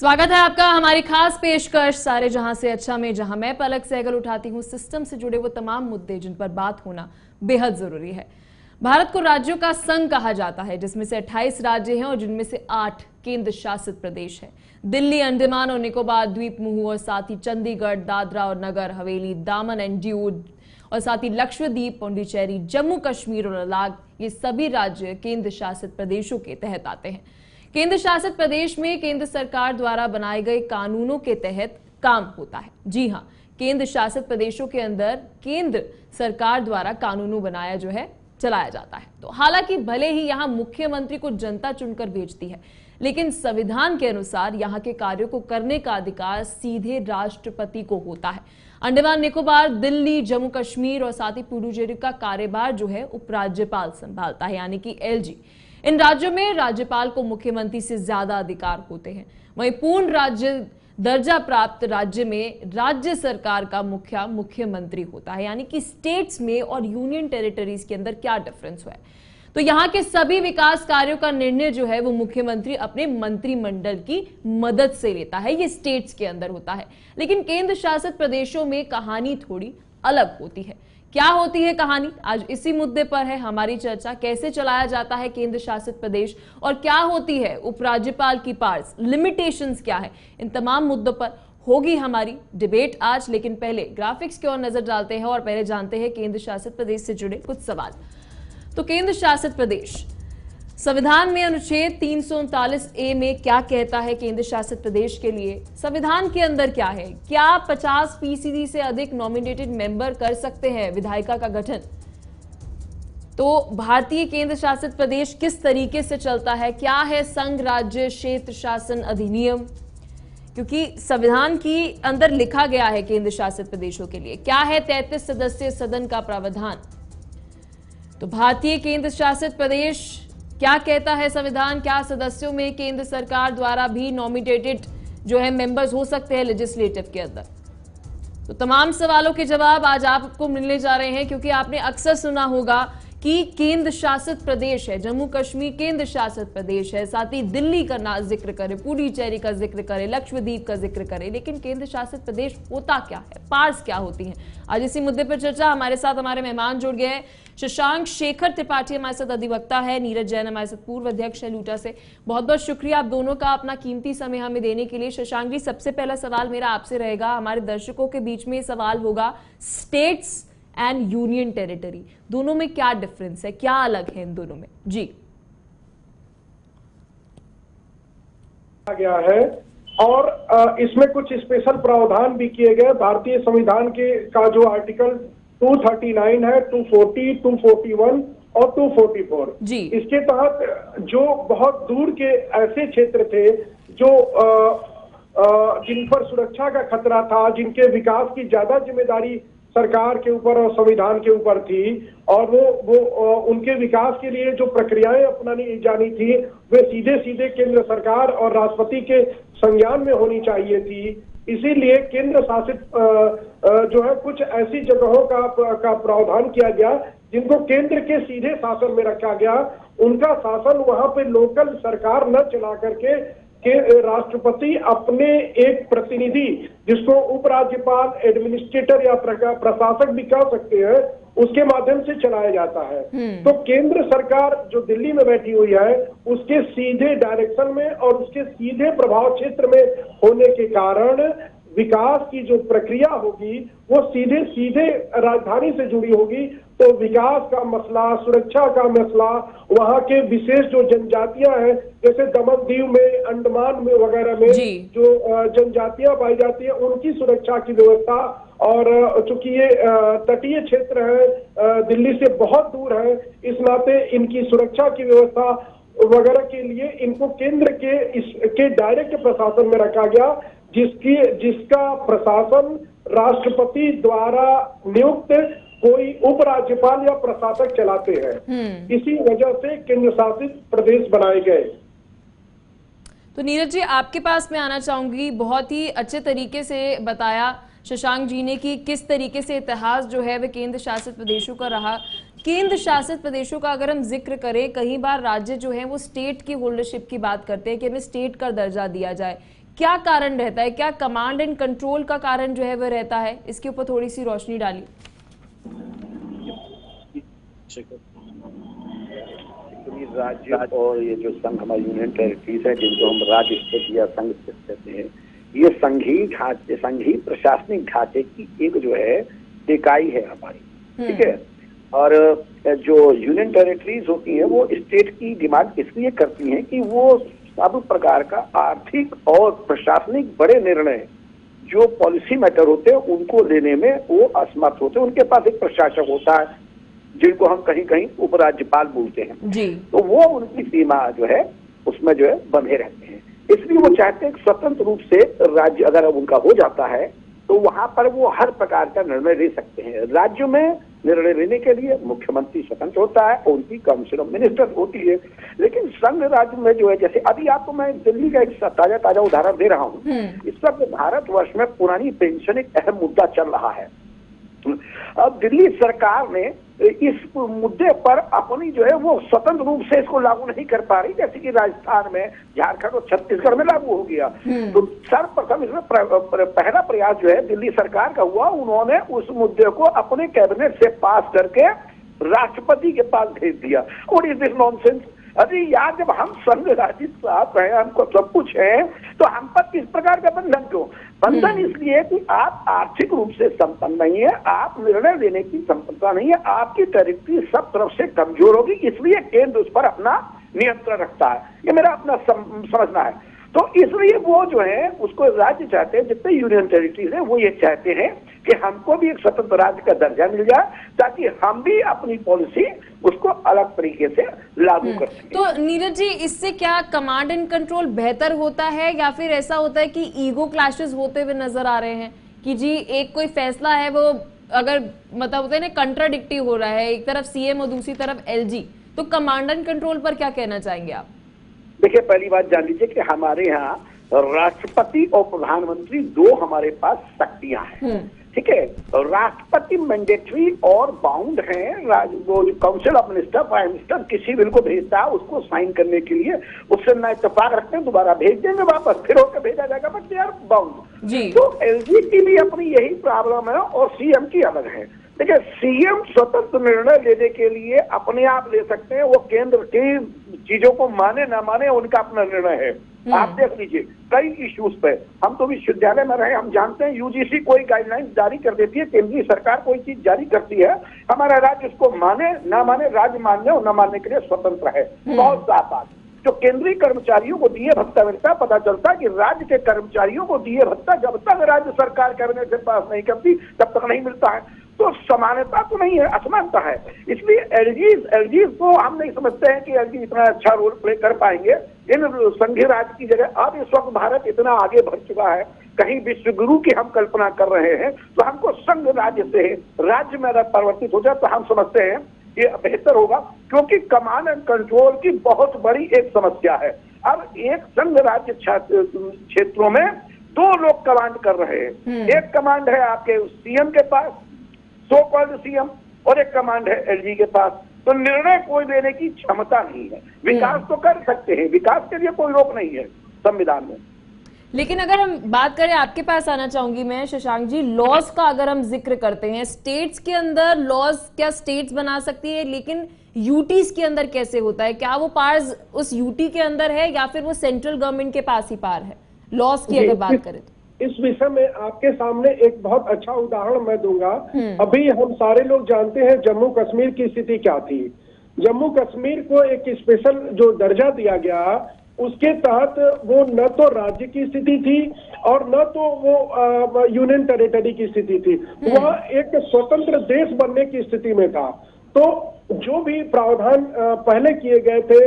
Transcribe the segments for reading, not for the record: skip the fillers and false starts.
स्वागत है आपका हमारी खास पेशकश सारे जहां से अच्छा में, जहां मैं पलक सहगल उठाती हूं सिस्टम से जुड़े वो तमाम मुद्दे जिन पर बात होना बेहद जरूरी है। भारत को राज्यों का संघ कहा जाता है, जिसमें से 28 राज्य हैं और जिनमें से 8 केंद्र शासित प्रदेश है। दिल्ली, अंडमान और निकोबार द्वीप समूह और साथ ही चंडीगढ़, दादरा और नगर हवेली, दामन एंड दीव और साथ ही लक्षद्वीप, पांडिचेरी, जम्मू कश्मीर और लद्दाख, ये सभी राज्य केंद्र शासित प्रदेशों के तहत आते हैं। केंद्र शासित प्रदेश में केंद्र सरकार द्वारा बनाए गए कानूनों के तहत काम होता है। जी हां, केंद्र शासित प्रदेशों के अंदर केंद्र सरकार द्वारा कानूनों बनाया चलाया जाता है। तो हालांकि भले ही यहां मुख्यमंत्री को जनता चुनकर भेजती है, लेकिन संविधान के अनुसार यहां के कार्यों को करने का अधिकार सीधे राष्ट्रपति को होता है। अंडमान निकोबार, दिल्ली, जम्मू कश्मीर और साथ ही पुडुचेरी का कार्यभार उपराज्यपाल संभालता है, यानी कि एलजी। इन राज्यों में राज्यपाल को मुख्यमंत्री से ज्यादा अधिकार होते हैं। वहीं पूर्ण राज्य दर्जा प्राप्त राज्य में राज्य सरकार का मुख्यमंत्री होता है। यानी कि स्टेट्स में और यूनियन टेरिटरीज के अंदर क्या डिफरेंस है, तो यहां के सभी विकास कार्यों का निर्णय वो मुख्यमंत्री अपने मंत्रिमंडल की मदद से लेता है। ये स्टेट्स के अंदर होता है, लेकिन केंद्र शासित प्रदेशों में कहानी थोड़ी अलग होती है। क्या होती है कहानी, आज इसी मुद्दे पर है हमारी चर्चा। कैसे चलाया जाता है केंद्र शासित प्रदेश और क्या होती है उपराज्यपाल की पावर्स, लिमिटेशंस क्या है, इन तमाम मुद्दों पर होगी हमारी डिबेट आज। लेकिन पहले ग्राफिक्स की ओर नजर डालते हैं और पहले जानते हैं केंद्र शासित प्रदेश से जुड़े कुछ सवाल। तो केंद्र शासित प्रदेश, संविधान में अनुच्छेद 339A में क्या कहता है केंद्र शासित प्रदेश के लिए? संविधान के अंदर क्या है? क्या 50% से अधिक नॉमिनेटेड मेंबर कर सकते हैं विधायिका का गठन? तो भारतीय केंद्र शासित प्रदेश किस तरीके से चलता है? क्या है संघ राज्य क्षेत्र शासन अधिनियम? क्योंकि संविधान के अंदर लिखा गया है केंद्र शासित प्रदेशों के लिए। क्या है 33 सदस्यीय सदन का प्रावधान? तो भारतीय केंद्र शासित प्रदेश क्या कहता है संविधान? क्या सदस्यों में केंद्र सरकार द्वारा भी नॉमिनेटेड मेंबर्स हो सकते हैं लेजिस्लेटिव के अंदर? तो तमाम सवालों के जवाब आज आपको मिलने जा रहे हैं, क्योंकि आपने अक्सर सुना होगा कि केंद्र शासित प्रदेश है, जम्मू कश्मीर केंद्र शासित प्रदेश है, साथ ही दिल्ली का जिक्र करे, पुडुचेरी का जिक्र करे, लक्षद्वीप का जिक्र करे, लेकिन केंद्र शासित प्रदेश होता क्या है, पार्ट्स क्या होती हैं? आज इसी मुद्दे पर चर्चा। हमारे साथ हमारे मेहमान जुड़ गए हैं। शशांक शेखर त्रिपाठी हमारे साथ अधिवक्ता है, नीरज जैन हमारे साथ पूर्व अध्यक्ष है लूटा से। बहुत बहुत शुक्रिया आप दोनों का अपना कीमती समय हमें देने के लिए। शशांक जी, सबसे पहला सवाल मेरा आपसे रहेगा, हमारे दर्शकों के बीच में सवाल होगा, स्टेट्स एंड यूनियन टेरिटरी दोनों में क्या डिफरेंस है, क्या अलग है इन दोनों में? जी गया है और इसमें कुछ स्पेशल प्रावधान भी किए गए। भारतीय संविधान का जो आर्टिकल 239 है, 240, 241 और 244 जी, इसके तहत जो बहुत दूर के ऐसे क्षेत्र थे जो जिन पर सुरक्षा का खतरा था, जिनके विकास की ज्यादा जिम्मेदारी सरकार के ऊपर और संविधान के ऊपर थी, और वो उनके विकास के लिए जो प्रक्रियाएं अपनानी जानी थी वे सीधे सीधे केंद्र सरकार और राष्ट्रपति के संज्ञान में होनी चाहिए थी। इसीलिए केंद्र शासित कुछ ऐसी जगहों का प्रावधान किया गया जिनको केंद्र के सीधे शासन में रखा गया। उनका शासन वहां पे लोकल सरकार न चला करके राष्ट्रपति अपने एक प्रतिनिधि, जिसको उपराज्यपाल, एडमिनिस्ट्रेटर या प्रशासक भी कह सकते हैं, उसके माध्यम से चलाया जाता है। तो केंद्र सरकार जो दिल्ली में बैठी हुई है उसके सीधे डायरेक्शन में और उसके सीधे प्रभाव क्षेत्र में होने के कारण विकास की जो प्रक्रिया होगी वो सीधे सीधे राजधानी से जुड़ी होगी। तो विकास का मसला, सुरक्षा का मसला, वहाँ के विशेष जो जनजातियां हैं, जैसे दमन दीव में, अंडमान में वगैरह में जो जनजातियां पाई जाती है, उनकी सुरक्षा की व्यवस्था, और चूंकि ये तटीय क्षेत्र है, दिल्ली से बहुत दूर है, इस नाते इनकी सुरक्षा की व्यवस्था वगैरह के लिए इनको केंद्र के डायरेक्ट प्रशासन में रखा गया, जिसका प्रशासन राष्ट्रपति द्वारा नियुक्त कोई उपराज्यपाल या प्रशासक चलाते हैं। इसी वजह से केंद्र शासित प्रदेश बनाए गए। तो नीरज जी, आपके पास मैं आना चाहूंगी। बहुत ही अच्छे तरीके से बताया शशांक जी ने कि किस तरीके से इतिहास वह केंद्र शासित प्रदेशों का रहा। केंद्र शासित प्रदेशों का अगर हम जिक्र करें, कई बार राज्य वो स्टेट की होल्डरशिप की बात करते हैं कि हमें स्टेट का दर्जा दिया जाए। क्या कारण रहता है, क्या कमांड एंड कंट्रोल का कारण जो है वह रहता है? इसके ऊपर थोड़ी सी रोशनी डालिए। राज्य और ये जो संघ हमारे यूनियन टेरिटरीज है, जिनको हम राज्य स्थित या संघ स्थित कहते हैं, ये संघीय प्रशासनिक ढांचे की एक जो है इकाई है हमारी, ठीक है। और जो यूनियन टेरिटरीज होती है वो स्टेट की डिमांड इसलिए करती हैं कि वो सब प्रकार का आर्थिक और प्रशासनिक बड़े निर्णय जो पॉलिसी मैटर होते हैं उनको लेने में वो असमर्थ होते हैं। उनके पास एक प्रशासक होता है जिनको हम कहीं कहीं उपराज्यपाल बोलते हैं जी। तो वो उनकी सीमा जो है उसमें जो है बंधे रहते हैं। इसलिए वो चाहते हैं स्वतंत्र रूप से राज्य अगर उनका हो जाता है तो वहां पर वो हर प्रकार का निर्णय ले सकते हैं। राज्य में निर्णय लेने के लिए मुख्यमंत्री स्वतंत्र होता है, उनकी काउंसिल ऑफ मिनिस्टर होती है। लेकिन संघ राज्य में जो है, जैसे अभी आपको मैं दिल्ली का एक ताजा उदाहरण दे रहा हूँ। इस वक्त भारतवर्ष में पुरानी पेंशन एक अहम मुद्दा चल रहा है। अब दिल्ली सरकार ने इस मुद्दे पर अपनी जो है वो स्वतंत्र रूप से इसको लागू नहीं कर पा रही, जैसे कि राजस्थान में, झारखंड और छत्तीसगढ़ में लागू हो गया। तो सर्वप्रथम इसमें पहला प्रयास जो है दिल्ली सरकार का हुआ, उन्होंने उस मुद्दे को अपने कैबिनेट से पास करके राष्ट्रपति के पास भेज दिया। What is this nonsense? अरे यार, जब हम संघ राज्य साथ हैं, हमको सब कुछ है, तो हम पर इस प्रकार का बंधन क्यों? बंधन इसलिए कि आप आर्थिक रूप से संपन्न नहीं है, आप निर्णय लेने की संपन्नता नहीं है, आपकी टेरिटरी सब तरफ से कमजोर होगी, इसलिए केंद्र उस पर अपना नियंत्रण रखता है। ये मेरा अपना समझना है। तो इसलिए वो जो है उसको राज्य चाहते हैं, जितने यूनियन टेरिटरीज है वो ये चाहते हैं कि हमको भी एक स्वतंत्र राज्य का दर्जा मिल जाए, ताकि हम भी अपनी पॉलिसी उसको अलग तरीके से लागू कर सकें। तो नीरज जी, इससे क्या कमांड एंड कंट्रोल बेहतर होता है, या फिर ऐसा होता है कि ईगो क्लैशेस होते हुए नजर आ रहे हैं कि जी एक कोई फैसला है वो अगर मतलब होता है ना कंट्राडिक्टिव हो रहा है, एक तरफ सीएम और दूसरी तरफ एलजी, तो कमांड एंड कंट्रोल पर क्या कहना चाहेंगे आप? देखिए, पहली बात जान लीजिए कि हमारे यहाँ राष्ट्रपति और प्रधानमंत्री दो हमारे पास शक्तियां हैं, ठीक है। राष्ट्रपति मैंडेटरी और बाउंड है, वो council of minister, prime minister किसी बिल को भेजता है उसको साइन करने के लिए, उससे ना इत्तेफाक रखते हैं, दोबारा भेज देंगे वापस, फिर होकर भेजा जाएगा, बट दे आर बाउंड जी। तो एलजी की भी अपनी यही प्रॉब्लम है और सीएम की अलग है। देखिए, सीएम स्वतंत्र निर्णय लेने के लिए अपने आप ले सकते हैं, वो केंद्र की चीजों को माने ना माने उनका अपना निर्णय है। आप देख लीजिए कई इश्यूज पे, हम तो विश्वविद्यालय में रहे, हम जानते हैं यूजीसी कोई गाइडलाइंस जारी कर देती है, केंद्रीय सरकार कोई चीज जारी करती है, हमारा राज्य उसको माने ना माने, राज्य मानने और न मानने के लिए स्वतंत्र है। बहुत साफ बात। जो केंद्रीय कर्मचारियों को दिए भत्ता मिलता है, पता चलता है कि राज्य के कर्मचारियों को दिए भत्ता जब तक राज्य सरकार कैबिनेट से पास नहीं करती तब तक नहीं मिलता है। तो समानता तो नहीं है, असमानता है। इसलिए एलजी को हम नहीं समझते हैं कि एलजी इतना अच्छा रोल प्ले कर पाएंगे इन संघीय राज्य की जगह। अब इस वक्त भारत इतना आगे बढ़ चुका है, कहीं विश्व गुरु की हम कल्पना कर रहे हैं, तो हमको संघ राज्य से राज्य में अगर परिवर्तित हो जाए तो हम समझते हैं ये बेहतर होगा, क्योंकि कमांड एंड कंट्रोल की बहुत बड़ी एक समस्या है। अब एक संघ राज्य क्षेत्रों में दो लोग कमांड कर रहे हैं। एक कमांड है आपके सीएम के पास, सो कॉल्ड सीएम, और एक कमांड है एलजी के पास। तो निर्णय कोई लेने की क्षमता नहीं है। विकास तो कर सकते हैं, विकास के लिए कोई रोक नहीं है संविधान में। लेकिन अगर हम बात करें, आपके पास आना चाहूंगी मैं शशांक जी, लॉज का अगर हम जिक्र करते हैं, स्टेट्स के अंदर लॉज क्या स्टेट्स बना सकती है, लेकिन यूटीज के अंदर कैसे होता है? क्या वो पार्स उस यूटी के अंदर है या फिर वो सेंट्रल गवर्नमेंट के पास ही पार है, लॉज की अगर बात करें तो? इस विषय में आपके सामने एक बहुत अच्छा उदाहरण मैं दूंगा। अभी हम सारे लोग जानते हैं जम्मू कश्मीर की स्थिति क्या थी। जम्मू कश्मीर को एक स्पेशल जो दर्जा दिया गया, उसके तहत वो न तो राज्य की स्थिति थी और न तो वो यूनियन टेरिटरी की स्थिति थी, वह एक स्वतंत्र देश बनने की स्थिति में था। तो जो भी प्रावधान पहले किए गए थे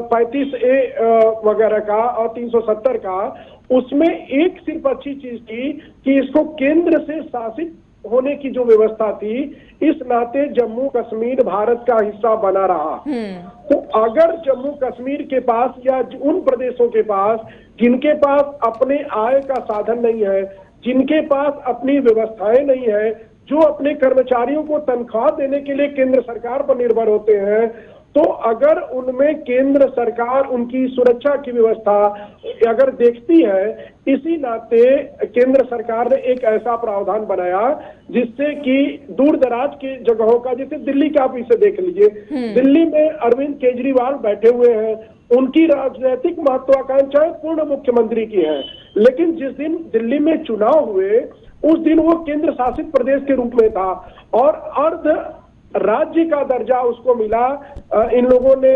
35A वगैरह का और 370 का, उसमें एक सिर्फ अच्छी चीज थी कि इसको केंद्र से शासित होने की जो व्यवस्था थी, इस नाते जम्मू कश्मीर भारत का हिस्सा बना रहा। तो अगर जम्मू कश्मीर के पास या उन प्रदेशों के पास जिनके पास अपने आय का साधन नहीं है, जिनके पास अपनी व्यवस्थाएं नहीं है, जो अपने कर्मचारियों को तनख्वाह देने के लिए केंद्र सरकार पर निर्भर होते हैं, तो अगर उनमें केंद्र सरकार उनकी सुरक्षा की व्यवस्था अगर देखती है, इसी नाते केंद्र सरकार ने एक ऐसा प्रावधान बनाया जिससे कि दूर दराज की जगहों का, जैसे दिल्ली का आप इसे देख लीजिए, दिल्ली में अरविंद केजरीवाल बैठे हुए हैं, उनकी राजनीतिक महत्वाकांक्षाएं पूर्ण मुख्यमंत्री की है, लेकिन जिस दिन दिल्ली में चुनाव हुए उस दिन वो केंद्र शासित प्रदेश के रूप में था और अर्ध राज्य का दर्जा उसको मिला। इन लोगों ने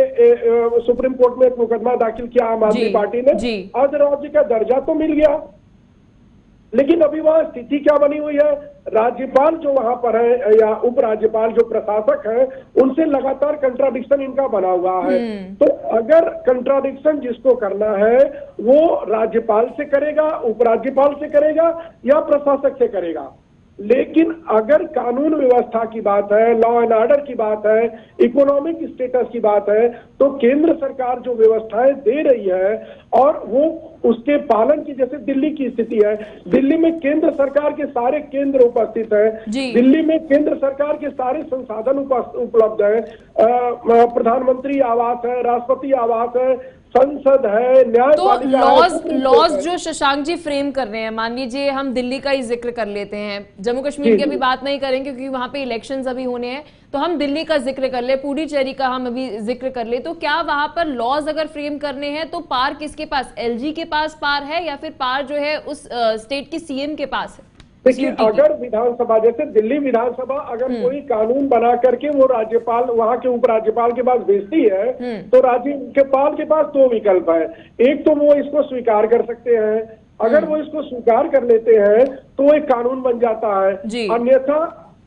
सुप्रीम कोर्ट में एक मुकदमा दाखिल किया, आम आदमी पार्टी ने, अर्ध राज्य का दर्जा तो मिल गया, लेकिन अभी वहां स्थिति क्या बनी हुई है, राज्यपाल जो वहां पर है या उपराज्यपाल जो प्रशासक है, उनसे लगातार कंट्राडिक्शन इनका बना हुआ है। तो अगर कंट्राडिक्शन जिसको करना है वो राज्यपाल से करेगा, उपराज्यपाल से करेगा या प्रशासक से करेगा, लेकिन अगर कानून व्यवस्था की बात है, लॉ एंड ऑर्डर की बात है, इकोनॉमिक स्टेटस की बात है, तो केंद्र सरकार जो व्यवस्थाएं दे रही है और वो उसके पालन की, जैसे दिल्ली की स्थिति है, दिल्ली में केंद्र सरकार के सारे केंद्र उपस्थित है, दिल्ली में केंद्र सरकार के सारे संसाधन उपलब्ध है, प्रधानमंत्री आवास है, राष्ट्रपति आवास है, संसद है, न्यायपालिका तो लॉज जो शशांक जी फ्रेम कर रहे हैं, मान लीजिए हम दिल्ली का ही जिक्र कर लेते हैं, जम्मू कश्मीर की अभी बात नहीं करेंगे क्योंकि वहां पे इलेक्शंस अभी होने हैं, तो हम दिल्ली का जिक्र कर ले, पुडुचेरी का हम अभी जिक्र कर ले, तो क्या वहां पर लॉज अगर फ्रेम करने हैं तो पार किसके पास, एलजी के पास पार है या फिर पार जो है उस स्टेट की सीएम के पास है? देखिए, अगर विधानसभा, जैसे दिल्ली विधानसभा अगर कोई कानून बना करके वो राज्यपाल, वहां के उपराज्यपाल के पास भेजती है, तो राज्यपाल के पास दो विकल्प है, एक तो वो इसको स्वीकार कर सकते हैं, अगर वो इसको स्वीकार कर लेते हैं तो एक कानून बन जाता है, अन्यथा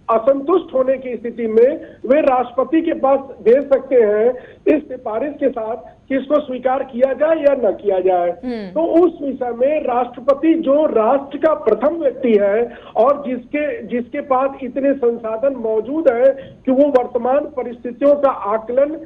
असंतुष्ट होने की स्थिति में वे राष्ट्रपति के पास भेज सकते हैं इस सिफारिश के साथ कि इसको स्वीकार किया जाए या न किया जाए। तो उस विषय में राष्ट्रपति जो राष्ट्र का प्रथम व्यक्ति है और जिसके पास इतने संसाधन मौजूद है कि वो वर्तमान परिस्थितियों का आकलन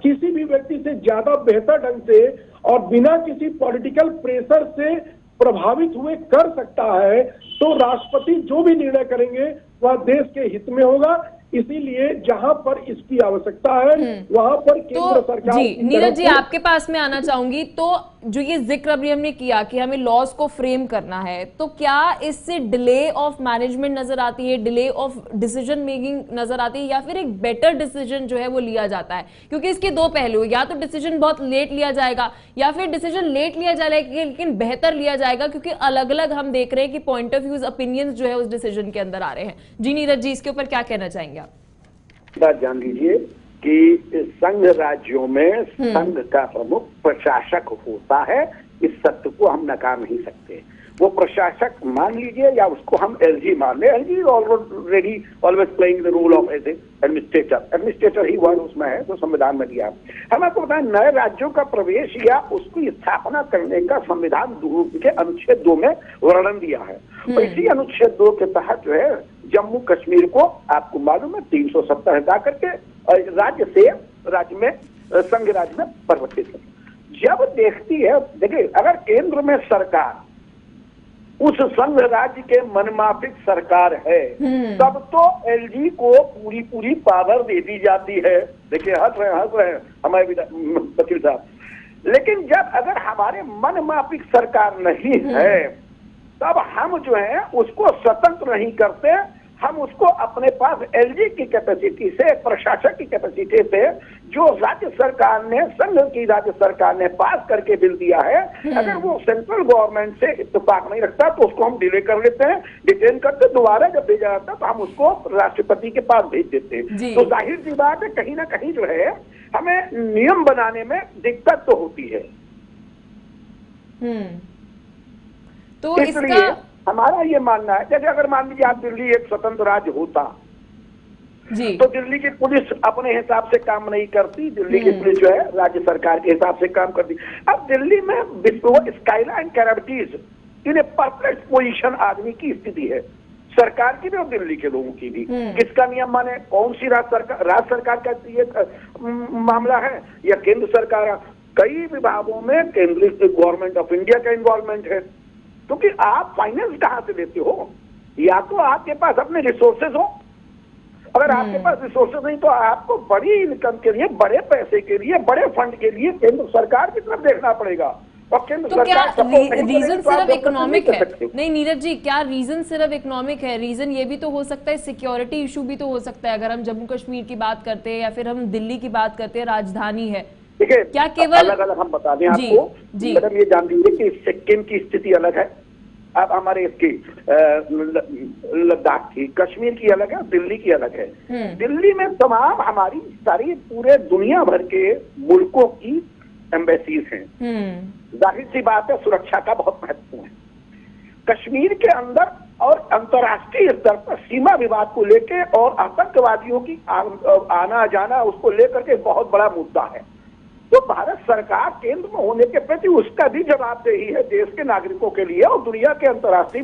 किसी भी व्यक्ति से ज्यादा बेहतर ढंग से और बिना किसी पॉलिटिकल प्रेशर से प्रभावित हुए कर सकता है, तो राष्ट्रपति जो भी निर्णय करेंगे वह देश के हित में होगा। इसीलिए जहां पर इसकी आवश्यकता है वहां पर केंद्र सरकार। जी नीरज जी, आपके पास में आना चाहूंगी, तो जो ये जिक्र अभी हमने किया कि हमें लॉज को फ्रेम करना है, तो क्या इससे डिले ऑफ मैनेजमेंट नजर आती है, डिले ऑफ डिसीजन मेकिंग नजर आती है, या फिर एक बेटर डिसीजन जो है वो लिया जाता है? क्योंकि इसके दो पहलू, या तो डिसीजन बहुत लेट लिया जाएगा या फिर डिसीजन लेट लिया जाएगा लेकिन बेहतर लिया जाएगा, क्योंकि अलग अलग हम देख रहे हैं कि पॉइंट ऑफ व्यूज, ओपिनियंस जो है उस डिसीजन के अंदर आ रहे हैं। जी नीरज जी, इसके ऊपर क्या कहना चाहेंगे आप? बात जान लीजिए कि संघ राज्यों में संघ का प्रमुख प्रशासक होता है, इस सत्य को हम नकार नहीं सकते। वो प्रशासक मान लीजिए या उसको हम एलजी मान ले, LG already always playing the role of as administrator ही वर्ड उसमें है जो संविधान में दिया। हम आपको बताएं, नए राज्यों का प्रवेश या उसकी स्थापना करने का संविधान के अनुच्छेद 2 में वर्णन दिया है। और इसी अनुच्छेद 2 के तहत जो है जम्मू कश्मीर को आपको मालूम है 370 हटा करके राज्य से राज्य में संघ राज्य में परिवर्तित कर। जब देखती है, देखिए अगर केंद्र में सरकार उस संघ राज्य के मनमाफिक सरकार है तब तो एलजी को पूरी पावर दे दी जाती है। देखिए हंस रहे हैं हमारे वकील साहब, लेकिन जब अगर हमारे मनमाफिक सरकार नहीं है तब हम जो है उसको स्वतंत्र नहीं करते, हम उसको अपने पास एलजी की कैपेसिटी से, प्रशासक की कैपेसिटी से जो राज्य सरकार ने, संघ की राज्य सरकार ने पास करके बिल दिया है, अगर वो सेंट्रल गवर्नमेंट से इत्तेफाक नहीं रखता तो उसको हम डिले कर लेते हैं, डिटेन करते, दोबारा जब भेजा जाता है तो हम उसको राष्ट्रपति के पास भेज देते हैं। तो जाहिर सी बात है कहीं ना कहीं जो है हमें नियम बनाने में दिक्कत तो होती है। तो इसलिए हमारा ये मानना है, जैसे अगर मान लीजिए आप दिल्ली एक स्वतंत्र राज्य होता जी, तो दिल्ली की पुलिस अपने हिसाब से काम नहीं करती, दिल्ली की पुलिस जो है राज्य सरकार के हिसाब से काम करती। अब दिल्ली में Scylla and Charybdis in a perfect position आदमी की स्थिति है, सरकार की भी और दिल्ली के लोगों की भी। किसका नियम माने, कौन सी राज्य सरकार का ये मामला है या केंद्र सरकार? कई विभागों में केंद्रीय गवर्नमेंट ऑफ इंडिया का इन्वॉल्वमेंट है, क्योंकि आप फाइनेंस कहां से लेते हो? या तो आपके पास अपने रिसोर्सेज हो अगर आपके पास रिसोर्सेज नहीं तो आपको बड़ी इनकम के लिए, बड़े पैसे के लिए, बड़े फंड के लिए केंद्र सरकार की तरफ देखना पड़ेगा। और केंद्र तो क्या रीजन सिर्फ इकोनॉमिक है? सकते। नहीं नीरज जी, क्या रीजन सिर्फ इकोनॉमिक है? रीजन ये भी तो हो सकता है, सिक्योरिटी इशू भी तो हो सकता है। अगर हम जम्मू कश्मीर की बात करते हैं या फिर हम दिल्ली की बात करते हैं, राजधानी है, ठीक है, क्या केवल अलग अलग हम बता दें आपको। मैडम ये जान लीजिए कि सिक्किम की स्थिति अलग है, अब हमारे इसकी लद्दाख की, कश्मीर की अलग है, दिल्ली की अलग है। दिल्ली में तमाम हमारी सारी पूरे दुनिया भर के मुल्कों की एम्बेसीज हैं। जाहिर सी बात है सुरक्षा का बहुत महत्व है। कश्मीर के अंदर और अंतर्राष्ट्रीय स्तर पर सीमा विवाद को लेकर और आतंकवादियों की आना जाना उसको लेकर के बहुत बड़ा मुद्दा है। तो भारत सरकार केंद्र में होने के प्रति उसका भी जवाबदेही है देश के नागरिकों के लिए और दुनिया के अंतर्राष्ट्रीय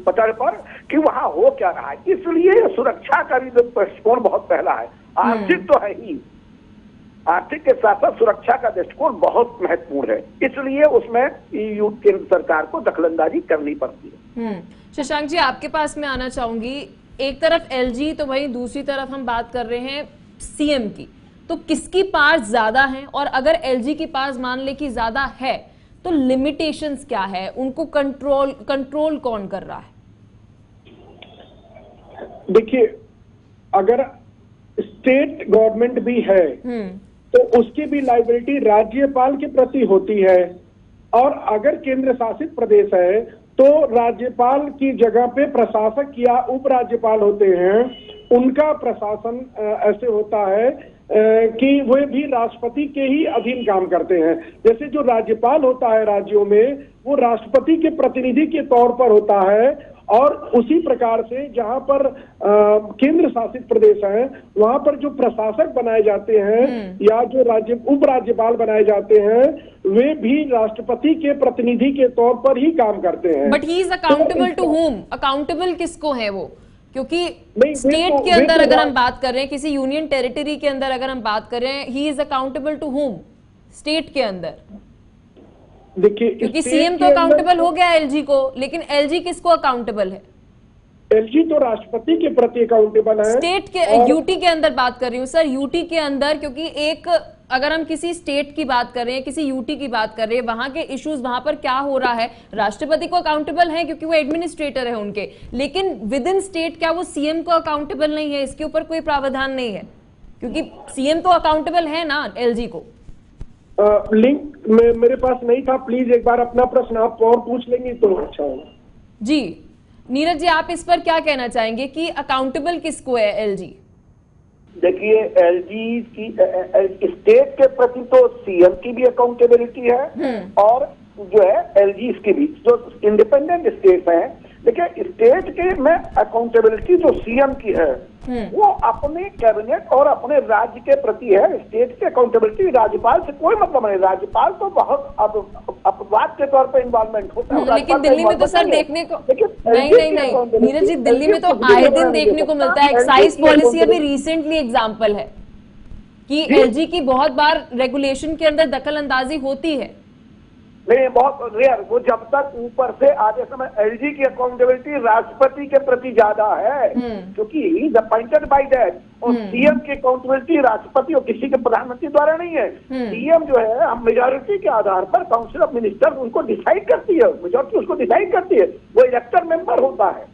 पटल पर कि वहां हो क्या रहा है। इसलिए सुरक्षा का भी दृष्टिकोण बहुत पहला है। आर्थिक तो है ही, आर्थिक के साथ साथ सुरक्षा का दृष्टिकोण बहुत महत्वपूर्ण है। इसलिए उसमें ईयू केंद्र सरकार को दखलंदाजी करनी पड़ती है। शशांक जी, आपके पास मैं आना चाहूंगी। एक तरफ एलजी तो वहीं दूसरी तरफ हम बात कर रहे हैं सीएम की, तो किसकी पावर ज्यादा है? और अगर एलजी की पावर मान ले कि ज्यादा है तो लिमिटेशंस क्या है? उनको कंट्रोल कौन कर रहा है? देखिए, अगर स्टेट गवर्नमेंट भी है तो उसकी भी लायबिलिटी राज्यपाल के प्रति होती है, और अगर केंद्र शासित प्रदेश है तो राज्यपाल की जगह पे प्रशासक या उपराज्यपाल होते हैं। उनका प्रशासन ऐसे होता है कि वे भी राष्ट्रपति के ही अधीन काम करते हैं। जैसे जो राज्यपाल होता है राज्यों में, वो राष्ट्रपति के प्रतिनिधि के तौर पर होता है, और उसी प्रकार से जहां पर केंद्र शासित प्रदेश है वहां पर जो प्रशासक बनाए जाते हैं या जो उपराज्यपाल बनाए जाते हैं वे भी राष्ट्रपति के प्रतिनिधि के तौर पर ही काम करते हैं। But he is accountable to whom? Accountable किसको है वो? क्योंकि स्टेट के अंदर अगर हम बात कर रहे हैं, किसी यूनियन टेरिटरी के अंदर अगर हम बात कर रहे हैं, he is accountable to whom? State के अंदर देखिए, क्योंकि सीएम तो अकाउंटेबल हो गया एलजी को, लेकिन एलजी किसको अकाउंटेबल है? एलजी तो राष्ट्रपति के प्रति अकाउंटेबल है। स्टेट के यूटी के अंदर बात कर रही हूँ सर, यूटी के अंदर, क्योंकि एक अगर हम किसी स्टेट की बात कर रहे हैं, किसी यूटी की बात कर रहे हैं, वहां के इश्यूज वहां पर क्या हो रहा है, राष्ट्रपति को अकाउंटेबल है क्योंकि वो एडमिनिस्ट्रेटर है उनके, लेकिन विद इन स्टेट क्या वो सीएम को अकाउंटेबल नहीं है? इसके ऊपर कोई प्रावधान नहीं है, क्योंकि सीएम तो अकाउंटेबल है ना एलजी को। लिंक मेरे पास नहीं था, प्लीज एक बार अपना प्रश्न आप और पूछ लेंगे तो अच्छा होगा। जी नीरज जी, आप इस पर क्या कहना चाहेंगे कि अकाउंटेबल किसको है एलजी? देखिए, एलजी की स्टेट के प्रति तो सीएम की भी अकाउंटेबिलिटी है और जो है एलजी की भी, जो इंडिपेंडेंट स्टेट है। देखिए, स्टेट के में अकाउंटेबिलिटी जो सीएम की है वो अपने कैबिनेट और अपने राज्य के प्रति है। स्टेट की अकाउंटेबिलिटी राज्यपाल से कोई मतलब नहीं। राज्यपाल तो बहुत अपवाद के तौर पर इन्वॉल्वमेंट होता है, लेकिन दिल्ली में तो सर देखने को नहीं नीरज जी, दिल्ली में तो आए दिन देखने को मिलता है। एक्साइज पॉलिसी अभी रिसेंटली एग्जाम्पल है कि एलजी की बहुत बार रेगुलेशन के अंदर दखल अंदाजी होती है। नहीं, बहुत रेयर। वो जब तक ऊपर से आते समय एलजी की अकाउंटेबिलिटी राष्ट्रपति के प्रति ज्यादा है, क्योंकि he is appointed by that, और सीएम की अकाउंटेबिलिटी राष्ट्रपति और किसी के प्रधानमंत्री द्वारा नहीं है। सीएम जो है हम मेजोरिटी के आधार पर काउंसिल ऑफ मिनिस्टर उनको डिसाइड करती है, मेजोरिटी उसको डिसाइड करती है, वो इलेक्टेड मेंबर होता है।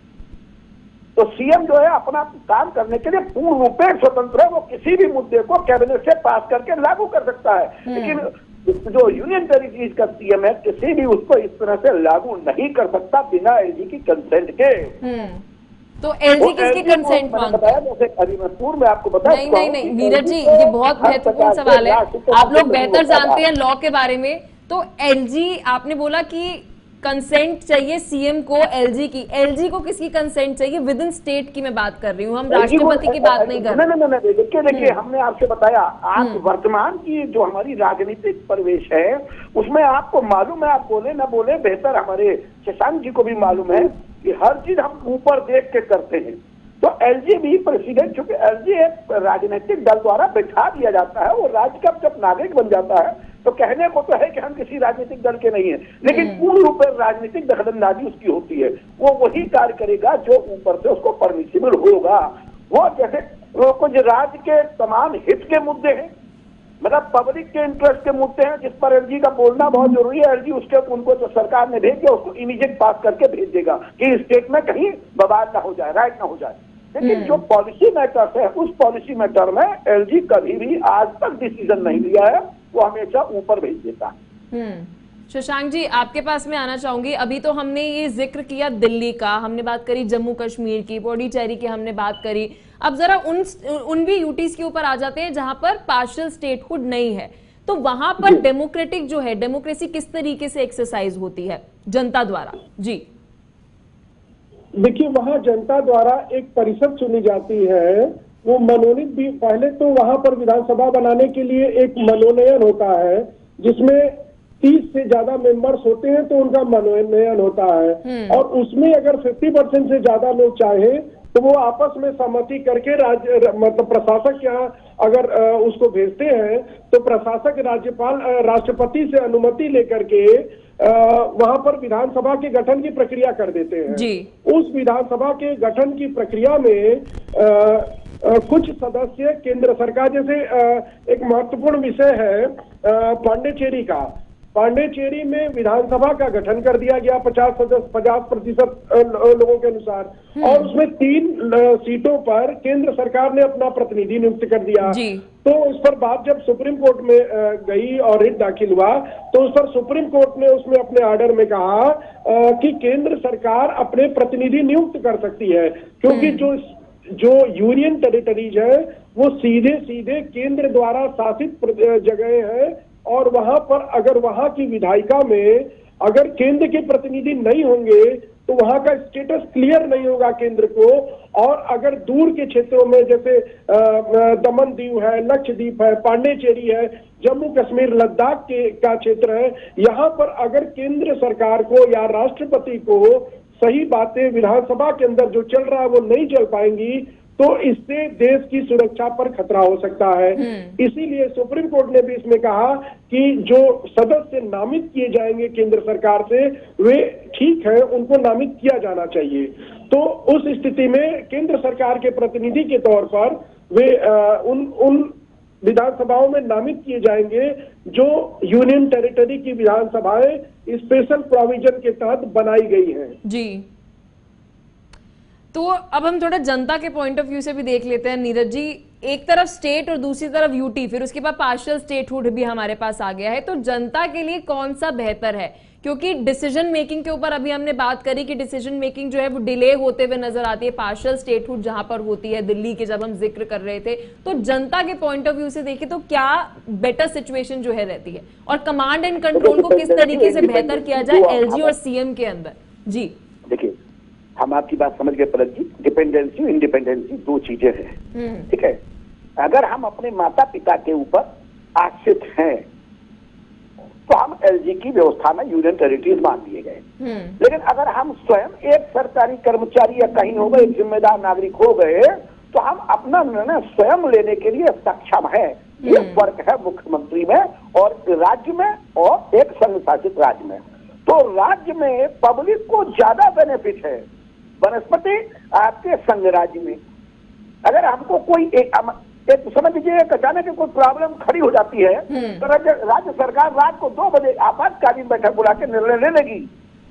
तो सीएम जो है अपना काम करने के लिए पूर्ण रूप से स्वतंत्र है। वो किसी भी मुद्दे को कैबिनेट से पास करके लागू कर सकता है, लेकिन जो यूनियन टेरिटरीज का सीएम है किसी भी उसको इस तरह से लागू नहीं कर सकता बिना एलजी की कंसेंट के। तो एलजी किसकी कंसेंट मांगता है? जैसे हरिमनपुर में आपको बताया। नहीं नीरज जी, ये बहुत महत्वपूर्ण सवाल है, आप लोग बेहतर जानते हैं लॉ के बारे में। तो एलजी आपने बोला कि कंसेंट चाहिए सीएम को एलजी की, एलजी को किसकी कंसेंट चाहिए? विद इन स्टेट की मैं बात कर रही हूँ, हम राष्ट्रपति की बात नहीं कर रहे। नहीं, देखिए हमने आपसे बताया आज वर्तमान की जो हमारी राजनीतिक परिवेश है उसमें आपको मालूम है, आप बोले ना बोले बेहतर हमारे शशांक जी को भी मालूम है कि हर चीज हम ऊपर देख के करते हैं। तो एलजी भी प्रेसिडेंट, चूंकि एलजी एक राजनीतिक दल द्वारा बैठा दिया जाता है, वो राज्य का जब नागरिक बन जाता है तो कहने को तो है कि हम किसी राजनीतिक दल के नहीं है, लेकिन पूर्ण रूप से राजनीतिक दखलंदाजी उसकी होती है। वो वही कार्य करेगा जो ऊपर से उसको परमिसिबल होगा। वो जैसे वो कुछ राज्य के तमाम हित के मुद्दे हैं, मतलब पब्लिक के इंटरेस्ट के मुद्दे हैं, जिस पर एलजी का बोलना बहुत जरूरी है। एलजी उसके उनको तो सरकार ने भेज दिया, उसको इमीडिएट पास करके भेज देगा कि स्टेट में कहीं बवाल ना हो जाए, राइट ना हो जाए। लेकिन जो पॉलिसी मैटर्स है, उस पॉलिसी मैटर में एलजी कभी भी आज तक डिसीजन नहीं लिया है, वो हमेशा ऊपर भेज देता है। शशांक जी, आपके पास में आना चाहूंगी। अभी तो हमने ये जिक्र किया दिल्ली का, हमने बात करी जम्मू कश्मीर की, पौडीचेरी की हमने बात करी। अब जरा उन भी यूटीज के ऊपर आ जाते हैं जहां पर पार्शियल स्टेटहुड नहीं है, तो वहां पर डेमोक्रेटिक जो है, डेमोक्रेसी किस तरीके से एक्सरसाइज होती है जनता द्वारा? जी देखिए, वहां जनता द्वारा एक परिषद चुनी जाती है, वो मनोनीत भी। पहले तो वहां पर विधानसभा बनाने के लिए एक मनोनयन होता है, जिसमें 30 से ज्यादा मेंबर्स होते हैं, तो उनका मनोनयन होता है। और उसमें अगर 50% से ज्यादा लोग चाहे तो वो आपस में सहमति करके राज्य मतलब प्रशासक यहाँ अगर उसको भेजते हैं, तो प्रशासक राज्यपाल राष्ट्रपति से अनुमति लेकर के वहां पर विधानसभा के गठन की प्रक्रिया कर देते हैं जी। उस विधानसभा के गठन की प्रक्रिया में कुछ सदस्य केंद्र सरकार, जैसे एक महत्वपूर्ण विषय है पांडिचेरी का। पांडिचेरी में विधानसभा का गठन कर दिया गया 50% लोगों के अनुसार, और उसमें 3 सीटों पर केंद्र सरकार ने अपना प्रतिनिधि नियुक्त कर दिया। तो उस पर बात जब सुप्रीम कोर्ट में गई और रिट दाखिल हुआ, तो उस पर सुप्रीम कोर्ट ने उसमें अपने ऑर्डर में कहा कि केंद्र सरकार अपने प्रतिनिधि नियुक्त कर सकती है, क्योंकि जो यूनियन टेरिटरीज है वो सीधे सीधे केंद्र द्वारा शासित जगह है, और वहां पर अगर वहां की विधायिका में अगर केंद्र के प्रतिनिधि नहीं होंगे तो वहां का स्टेटस क्लियर नहीं होगा केंद्र को। और अगर दूर के क्षेत्रों में जैसे दमन दीव है, लक्षद्वीप है, पांडिचेरी है, जम्मू कश्मीर लद्दाख का क्षेत्र है, यहाँ पर अगर केंद्र सरकार को या राष्ट्रपति को सही बातें विधानसभा के अंदर जो चल रहा है वो नहीं चल पाएंगी, तो इससे देश की सुरक्षा पर खतरा हो सकता है। इसीलिए सुप्रीम कोर्ट ने भी इसमें कहा कि जो सदस्य नामित किए जाएंगे केंद्र सरकार से, वे ठीक है, उनको नामित किया जाना चाहिए। तो उस स्थिति में केंद्र सरकार के प्रतिनिधि के तौर पर वे उन विधानसभाओं में नामित किए जाएंगे जो यूनियन टेरिटरी की विधानसभाएं स्पेशल प्रोविजन के तहत बनाई गई हैं। जी, तो अब हम थोड़ा जनता के पॉइंट ऑफ व्यू से भी देख लेते हैं नीरज जी। एक तरफ स्टेट और दूसरी तरफ यूटी, फिर उसके बाद पार्शियल स्टेटहुड भी हमारे पास आ गया है, तो जनता के लिए कौन सा बेहतर है? क्योंकि डिसीजन मेकिंग के ऊपर अभी हमने बात करी कि डिसीजन मेकिंग जो है वो डिले होते हुए नजर आती है पार्शियल स्टेटहुड जहां पर होती है, दिल्ली के जब हम जिक्र कर रहे थे। तो जनता के पॉइंट ऑफ व्यू से देखें तो क्या बेटर सिचुएशन जो है रहती है, और कमांड एंड कंट्रोल को किस तरीके से बेहतर किया जाए एलजी और सीएम के अंदर? जी देखिए, हम आपकी बात समझ गए पलक जी। डिपेंडेंसी इंडिपेंडेंसी 2 चीजें हैं, ठीक है। अगर हम अपने माता पिता के ऊपर आश्रित हैं तो हम एलजी की व्यवस्था में यूनियन टेरिटरीज मान दिए गए। लेकिन अगर हम स्वयं एक सरकारी कर्मचारी या कहीं हो गए, एक जिम्मेदार नागरिक हो गए, तो हम अपना निर्णय स्वयं लेने के लिए सक्षम है। ये फर्क है मुख्यमंत्री में और राज्य में और एक संघ शासित राज्य में। तो राज्य में पब्लिक को ज्यादा बेनिफिट है बनस्पति आपके संघ राज्य में। अगर हमको कोई एक समझ लीजिए अचानक कोई प्रॉब्लम खड़ी हो जाती है, तो राज्य सरकार रात को 2 बजे आपातकालीन बैठक बुला के निर्णय ले लेगी।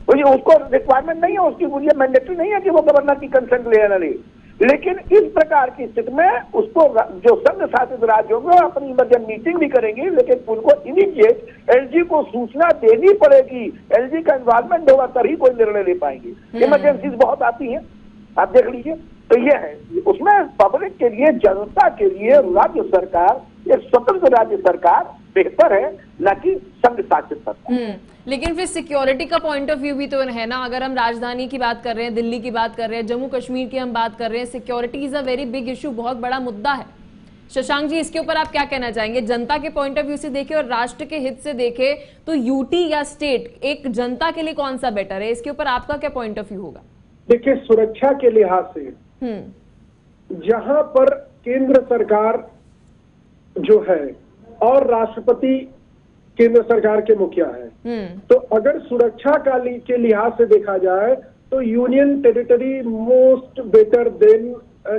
तो उसको रिक्वायरमेंट नहीं है, उसकी ये मैंडेटरी नहीं है कि वो गवर्नर की कंसेंट ले ना ले। लेकिन इस प्रकार की स्थिति में उसको जो संघ शासित राज्य होंगे अपनी इमरजेंसी मीटिंग भी करेंगी, लेकिन उनको इमीडिएट एलजी को सूचना देनी पड़ेगी। एलजी का इन्वॉल्वमेंट होगा तभी कोई निर्णय ले पाएंगे। इमरजेंसीज बहुत आती हैं, आप देख लीजिए। तो ये है, उसमें पब्लिक के लिए, जनता के लिए राज्य सरकार, एक स्वतंत्र राज्य सरकार बेहतर है, न कि संघ शासित सरकार। लेकिन फिर सिक्योरिटी का पॉइंट ऑफ व्यू भी तो है ना। अगर हम राजधानी की बात कर रहे हैं, दिल्ली की बात कर रहे हैं, जम्मू कश्मीर की हम बात कर रहे हैं, security is a very big issue, बहुत बड़ा मुद्दा है। शशांक जी, इसके ऊपर आप क्या कहना चाहेंगे? जनता के पॉइंट ऑफ व्यू से देखें और राष्ट्र के हित से देखें, तो यूटी या स्टेट एक जनता के लिए कौन सा बेटर है? इसके ऊपर आपका क्या पॉइंट ऑफ व्यू होगा? देखिए, सुरक्षा के लिहाज से जहां पर केंद्र सरकार जो है और राष्ट्रपति केंद्र सरकार के मुखिया है, तो अगर सुरक्षा के लिहाज से देखा जाए तो union territory most better than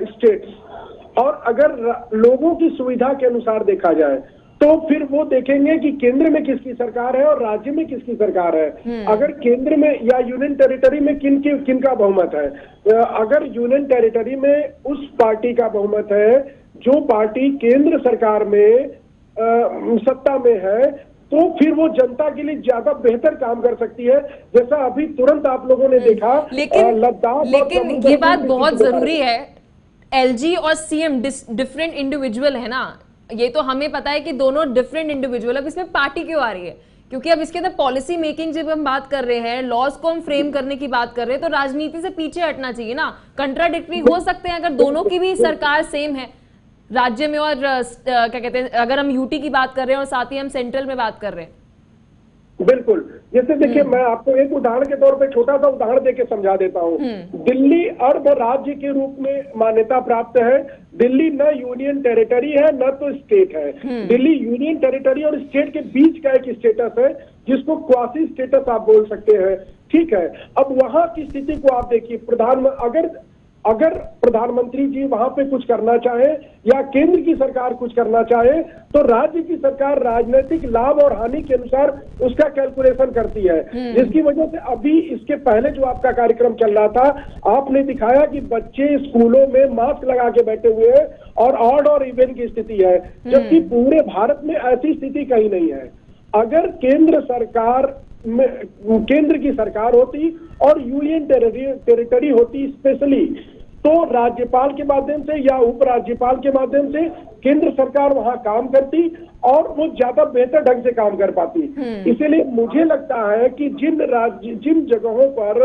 states और अगर लोगों की सुविधा के अनुसार देखा जाए तो फिर वो देखेंगे कि केंद्र में किसकी सरकार है और राज्य में किसकी सरकार है। अगर केंद्र में या यूनियन टेरिटरी में किन का बहुमत है, अगर यूनियन टेरिटरी में उस पार्टी का बहुमत है जो पार्टी केंद्र सरकार में सत्ता में है, तो फिर वो जनता के लिए ज्यादा बेहतर काम कर सकती है। जैसा अभी तुरंत आप लोगों ने देखा लद्दाख, लेकिन ये बात बहुत जरूरी है, एलजी और सीएम डिफरेंट इंडिविजुअल है ना, ये तो हमें पता है कि दोनों डिफरेंट इंडिविजुअल। अब इसमें पार्टी क्यों आ रही है? क्योंकि अब इसके अंदर पॉलिसी मेकिंग जब हम बात कर रहे हैं, लॉज को हम फ्रेम करने की बात कर रहे हैं, तो राजनीति से पीछे हटना चाहिए ना। कंट्राडिक्टरी हो सकते हैं अगर दोनों की भी सरकार सेम है राज्य में, और क्या कहते हैं, अगर हम यूटी की बात कर रहे हैं और साथ ही हम सेंट्रल में बात कर रहे हैं। बिल्कुल, जैसे देखिए मैं आपको एक उदाहरण के तौर पे छोटा सा उदाहरण देके समझा देता हूँ। दिल्ली अर्ध राज्य के रूप में मान्यता प्राप्त है। दिल्ली न यूनियन टेरिटरी है न तो स्टेट है। दिल्ली यूनियन टेरिटरी और स्टेट के बीच का एक स्टेटस है जिसको क्वासी स्टेटस आप बोल सकते हैं, ठीक है। अब वहां की स्थिति को आप देखिए, अगर प्रधानमंत्री जी वहां पे कुछ करना चाहे या केंद्र की सरकार कुछ करना चाहे तो राज्य की सरकार राजनीतिक लाभ और हानि के अनुसार उसका कैलकुलेशन करती है, जिसकी वजह से अभी इसके पहले जो आपका कार्यक्रम चल रहा था, आपने दिखाया कि बच्चे स्कूलों में मास्क लगा के बैठे हुए हैं और ऑड और इवन की स्थिति है, जबकि पूरे भारत में ऐसी स्थिति कहीं नहीं है। अगर केंद्र की सरकार होती और यूनियन टेरिटरी होती स्पेशली, तो राज्यपाल के माध्यम से या उपराज्यपाल के माध्यम से केंद्र सरकार वहां काम करती और वो ज्यादा बेहतर ढंग से काम कर पाती। इसीलिए मुझे लगता है कि जिन जगहों पर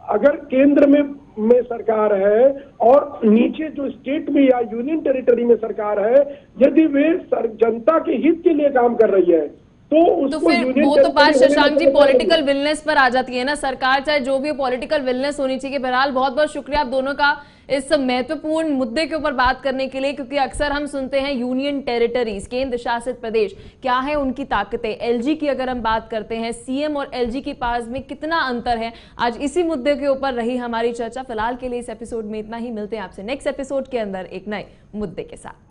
अगर केंद्र में सरकार है और नीचे जो स्टेट में या यूनियन टेरिटरी में सरकार है, यदि वे जनता के हित के लिए काम कर रही है तो फिर वो तो बात शशांक जी पॉलिटिकल विलनेस पर आ जाती है ना। सरकार चाहे जो भी पॉलिटिकल विलनेस होनी चाहिए। बहरहाल बहुत बहुत शुक्रिया आप दोनों का इस महत्वपूर्ण मुद्दे के ऊपर बात करने के लिए, क्योंकि अक्सर हम सुनते हैं यूनियन टेरिटरीज, केंद्र शासित प्रदेश, क्या है उनकी ताकतें। एलजी की अगर हम बात करते हैं, सीएम और एलजी के पास में कितना अंतर है। आज इसी मुद्दे के ऊपर रही हमारी चर्चा। फिलहाल के लिए इस एपिसोड में इतना ही। मिलते हैं आपसे नेक्स्ट एपिसोड के अंदर एक नए मुद्दे के साथ।